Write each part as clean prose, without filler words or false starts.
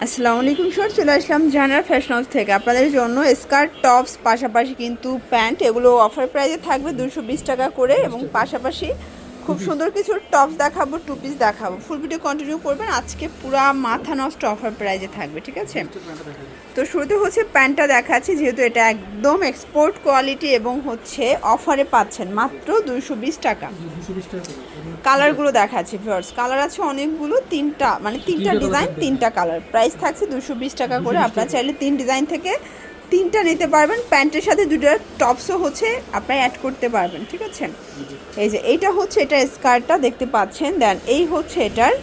আসসালামু আলাইকুম স্যার, চলে আসলাম জাহানারা ফ্যাশন হাউস থেকে আপনাদের জন্য স্কার্ট টপস পাশাপাশি কিন্তু প্যান্ট এগুলো অফার প্রাইসে থাকবে 220 টাকা করে এবং পাশাপাশি খুব সুন্দর কিছু টপস দেখাবো, টু পিস দেখাবো। ফুল ভিডিও কন্টিনিউ করবেন, আজকে পুরা মাথা নষ্ট অফার প্রাইসে থাকবে, ঠিক আছে? তো শুরুতে হচ্ছে প্যান্টটা দেখাচ্ছি, যেহেতু এটা একদম এক্সপোর্ট কোয়ালিটি এবং হচ্ছে অফারে পাচ্ছেন মাত্র 220 টাকা। কালারগুলো দেখাচ্ছি ভিউয়ার্স, কালার আছে অনেকগুলো, তিনটা ডিজাইন, তিনটা কালার, প্রাইস থাকছে 220 টাকা করে। আপনারা চাইলে 3 ডিজাইন থেকে 3টা নিতে পারবেন, প্যান্টের সাথে 2টা টপসও হচ্ছে আপনারা অ্যাড করতে পারবেন, ঠিক আছে? এই যে এইটা হচ্ছে এটা স্কার্টটা দেখতে পাচ্ছেন, দেন এই হচ্ছে এটার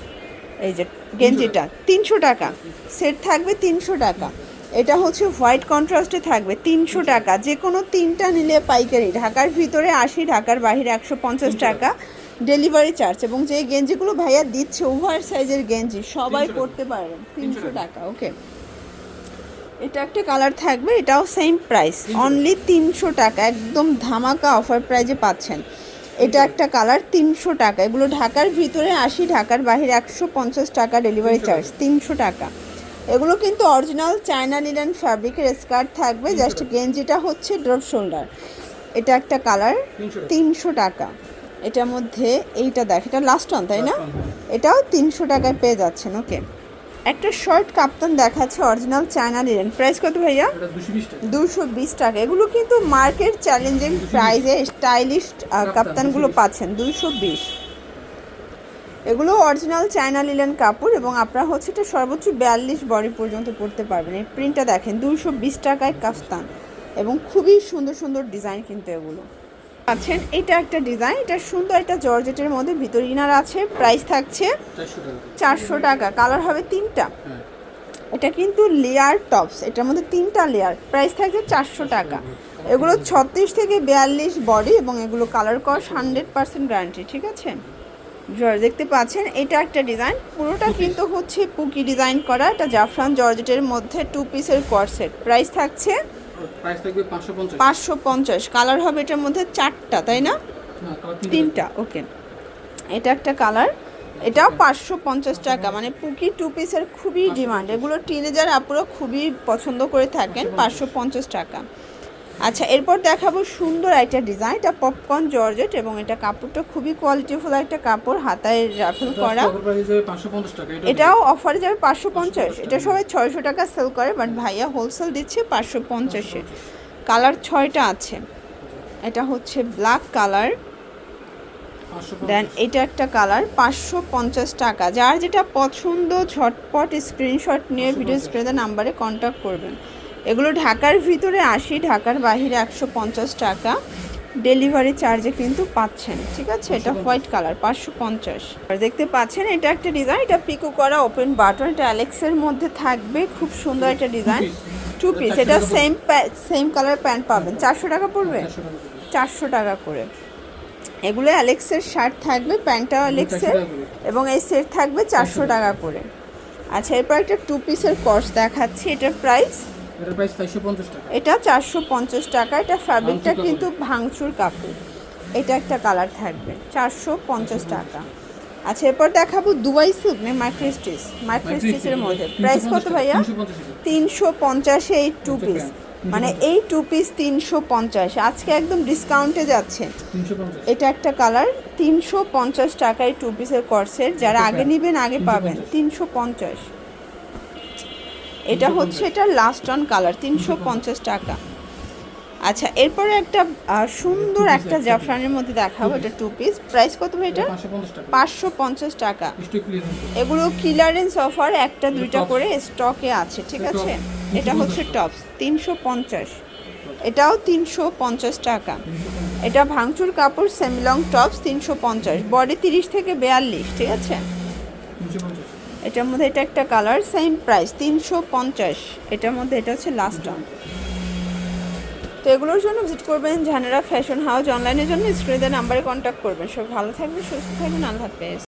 এই যে গেঞ্জিটা 300 টাকা সেট থাকবে, 300 টাকা। এটা হচ্ছে হোয়াইট কন্ট্রাস্টে থাকবে 300 টাকা। যে কোনো 3টা নিলে পাইকারি, ঢাকার ভিতরে 80, ঢাকার বাইরে 150 টাকা ডেলিভারি চার্জ। এবং যে গেঞ্জিগুলো ভাইয়া দিচ্ছে ওভার সাইজের গেঞ্জি সবাই পরতে পারবেন, 300 টাকা। ওকে, এটা একটা কালার থাকবে, এটাও সেম প্রাইস, অনলি 300 টাকা, একদম ধামাকা অফার প্রাইজে পাচ্ছেন। এটা একটা কালার 300 টাকা, এগুলো ঢাকার ভিতরে 80, ঢাকার বাইরে 150 টাকা ডেলিভারি চার্জ, 300 টাকা। এগুলো কিন্তু অরিজিনাল চায়না লিনেন ফ্যাব্রিকের স্কার্ট থাকবে, জাস্ট গেঞ্জিটা হচ্ছে ড্রপ শোল্ডার। এটা একটা কালার 300 টাকা। এটার মধ্যে এইটা দেখ, এটা লাস্ট অন তাই না? এটাও 300 টাকায় পেয়ে যাচ্ছেন। ওকে, একটা শর্ট কাপ্তান দেখাচ্ছে অরিজিনাল চায়না লিনেন, প্রাইস কত ভাইয়া? 220 টাকা। এগুলো কিন্তু মার্কেট চ্যালেঞ্জিং প্রাইসে স্টাইলিশ কাপ্তানগুলো পাচ্ছেন 220। এগুলো অরিজিনাল চায়না লিনেন কাপড় এবং আপনারা হচ্ছে এটা সর্বোচ্চ 42 বডি পর্যন্ত পরতে পারবেন। এই প্রিন্টটা দেখেন, 220 টাকায় কাফতান এবং খুবই সুন্দর সুন্দর ডিজাইন কিন্তু এগুলো পাচ্ছেন। এটা একটা ডিজাইন, এটা সুন্দর একটা জর্জেটের মধ্যে ভিতর ইনার আছে, প্রাইস থাকছে 400 টাকা। কালার হবে 3টা। এটা কিন্তু লেয়ার টপস, এটার মধ্যে 3টা লেয়ার, প্রাইস থাকছে 400 টাকা। এগুলো 36 থেকে 42 বডি এবং এগুলো কালার কস 100% গ্যারান্টি, ঠিক আছে? দেখতে পাচ্ছেন এটা একটা ডিজাইন, পুরোটা কিন্তু হচ্ছে পুকি ডিজাইন করা। এটা জাফরান জর্জেটের মধ্যে 2 পিসের কর্সেট, প্রাইস থাকছে 550। কালার হবে এটার মধ্যে 4টা তাই না? 3টা। ওকে, এটা একটা কালার, এটাও 550 টাকা। মানে পুকি 2 পিসের খুবই ডিমান্ড, এগুলো টিনেজার আপুরা খুবই পছন্দ করে থাকেন, 550 টাকা। আচ্ছা, এরপর দেখাবো সুন্দর একটা ডিজাইন, এটা পপকর্ন জর্জেট এবং এটা কাপড়টা খুবই কোয়ালিটিফুল একটা কাপড়, হাতায় রাফেল করা। এটাও অফারে যাবে 550। এটা সবাই 600 টাকা সেল করে, বাট ভাইয়া হোলসেল দিচ্ছে 550-এ। কালার 6টা আছে। এটা হচ্ছে ব্ল্যাক কালার, দেন এটা একটা কালার, 550 টাকা। যার যেটা পছন্দ ঝটপট স্ক্রিনশট নিয়ে ভিডিও স্ক্রিনে নাম্বারে কন্ট্যাক্ট করবেন। এগুলো ঢাকার ভিতরে 80, ঢাকার বাইরে 150 টাকা ডেলিভারি চার্জে কিন্তু পাচ্ছেন, ঠিক আছে? এটা হোয়াইট কালার, 550। দেখতে পাচ্ছেন এটা একটা ডিজাইন, এটা পিকো করা ওপেন বাটন, এটা অ্যালেক্সের মধ্যে থাকবে, খুব সুন্দর একটা ডিজাইন, 2 পিস। এটা সেম কালার প্যান্ট পাবেন, 400 টাকা পড়বে, 400 টাকা করে। এগুলো অ্যালেক্সের শার্ট থাকবে, প্যান্টটাও অ্যালেক্সের এবং এই সেট থাকবে 400 টাকা করে। আচ্ছা, এরপর একটা 2 পিসের কর্স দেখাচ্ছি, এটার প্রাইস এটা 450 টাকা। এটা ফ্যাব্রিকটা কিন্তু ভাঙচুর কাপড়। এটা একটা কালার থাকবে, 450 টাকা। আচ্ছা, এরপর দেখাবো দুবাই সিল্ক মাইক্রোস্টিচের মধ্যে, প্রাইস কত ভাইয়া? 350 এই 2 পিস, মানে এই 2 পিস 350, আজকে একদম ডিসকাউন্টে যাচ্ছে। এটা একটা কালার, 350 টাকায় 2 পিসের কর্সেট, যারা আগে নেবেন আগে পাবেন, 350। এটা হচ্ছে এটা লাস্ট অন কালার, 350 টাকা। আচ্ছা, এরপরে একটা সুন্দর একটা জাফরানের মধ্যে দেখাবো, এটা 2 পিস, প্রাইস কত ভাই? এটা 550 টাকা। এগুলো ক্লিয়ারেন্স অফার, একটা 2টা করে স্টকে আছে, ঠিক আছে? এটা হচ্ছে টপস, 350। এটাও 350 টাকা। এটা ভাঙচুর কাপড়, সেমিলং টপস, 350, বডি 30 থেকে 42, ঠিক আছে? এটার মধ্যে এটা একটা কালার, সেম প্রাইস 350। এটার মধ্যে এটা হচ্ছে লাস্ট অন। তো এগুলোর জন্য ভিজিট করবেন জাহানারা ফ্যাশন হাউস, অনলাইনের জন্য স্ক্রিনে নাম্বারে কন্ট্যাক্ট করবেন। সব ভালো থাকবেন, সুস্থ থাকবেন, আল্লাহ হাফেজ।